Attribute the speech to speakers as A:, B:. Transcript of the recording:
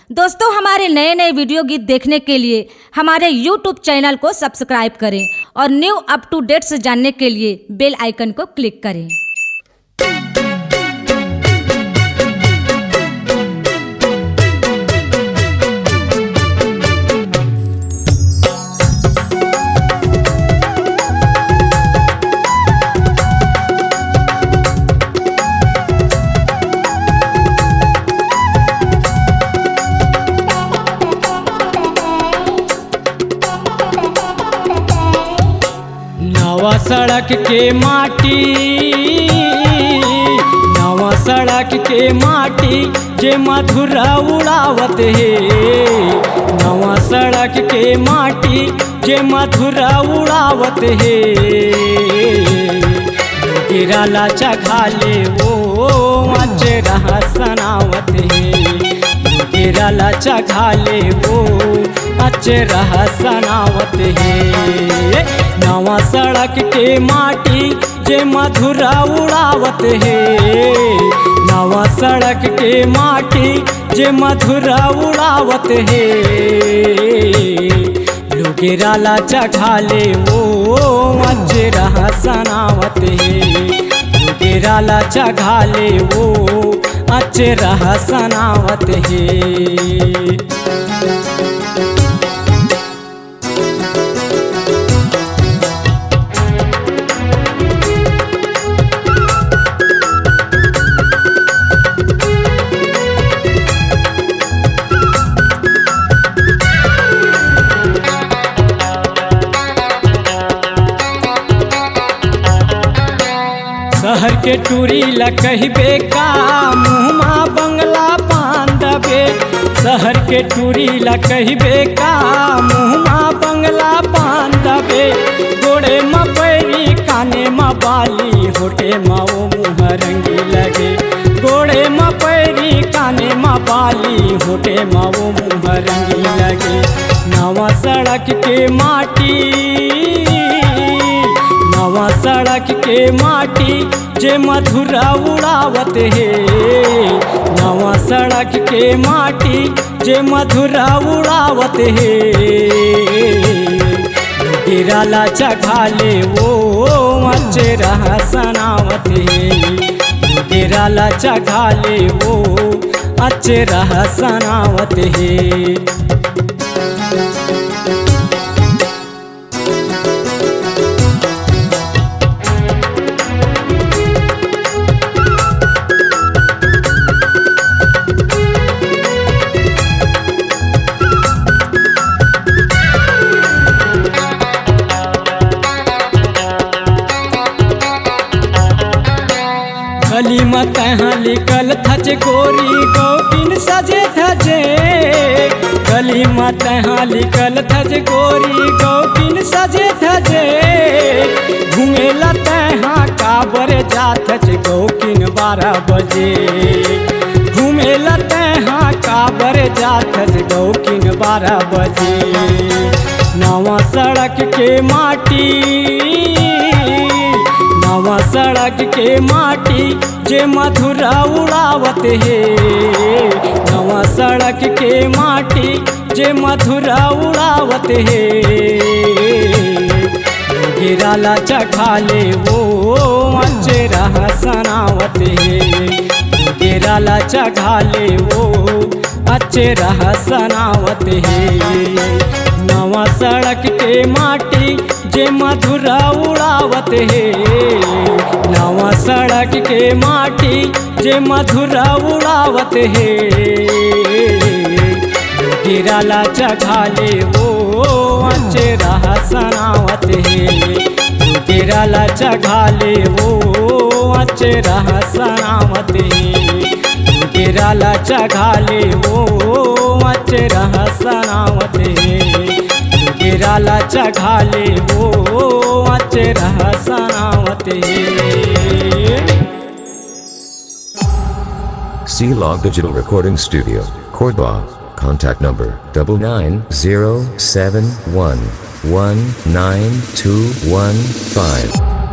A: दोस्तों, हमारे नए नए वीडियो गीत देखने के लिए हमारे YouTube चैनल को सब्सक्राइब करें और न्यू अप टू डेट्स जानने के लिए बेल आइकन को क्लिक करें।
B: नवा सड़क के माटी, नवा सड़क के माटी जे मधुरा उड़ावत है। नवा सड़क के माटी जे मधुरा उड़ावत है। गिराला चघाले वो अचरा सनावत है। गिराला चघाले वो अचरा सनावत है। नवा सड़क के माटी जे मधुरा उड़ावत है। नवा सड़क के माटी जे मधुरा उड़ावत है। गिराला चघाले वो अचरा सनावत है। गिराला चघाले वो अचरा सनावत है। शहर के टूरी ला कहबे का मुँहमा बंगला बांधबे। शहर के टूरी ला कहबे का मुँहमा बंगला बांधबे। गोड़े में पैरी काने में बाली होठे में वो मुँह रंगी लगे। गोड़े में पैरी काने में बाली होठे में वो मुँह रंगी लगे। नवा सड़क के माटी, नवा सड़क के माटी जे मधुरा उड़ावत है। नवा सड़क के माटी जे मधुरा उड़ावत है। गिराला चघाले वो अचरा सनावत है। गिराला चघाले वो अचरा सनावत है। गली में तहाँ लिखल थज गोरी गौकिन सजे धजे। गली में तहाँ लिखल थज गोरी गौकिन सजे धजे। घूमेला तहाँ काबर जात गौकिन 12 बजे। घूमेला तहाँ काबर जात गौकिन 12 बजे। नवा सड़क के माटी, नवा सड़क के माटी जे मधुरा उड़ावत है। नवा सड़क के माटी जे मधुरा उड़ावत है। गिराला चघाले वो अचरा सनावत है। गिराला चघाले वो अचरा सनावत है। नवा सड़क के माटी जे मधुरा उड़ावत है। नवा सड़क के माटी जे मधुरा उड़ावत है। गिराला चघाले वो अचरा सनावत है। गिराला चघाले वो अचरा सनावत है। गिराला चघाले वो अचरा सनावत है। गिराला चघाले वो अचरा सनावत है।
C: C-Log Digital Recording Studio, Cordoba. Contact number 99071192115.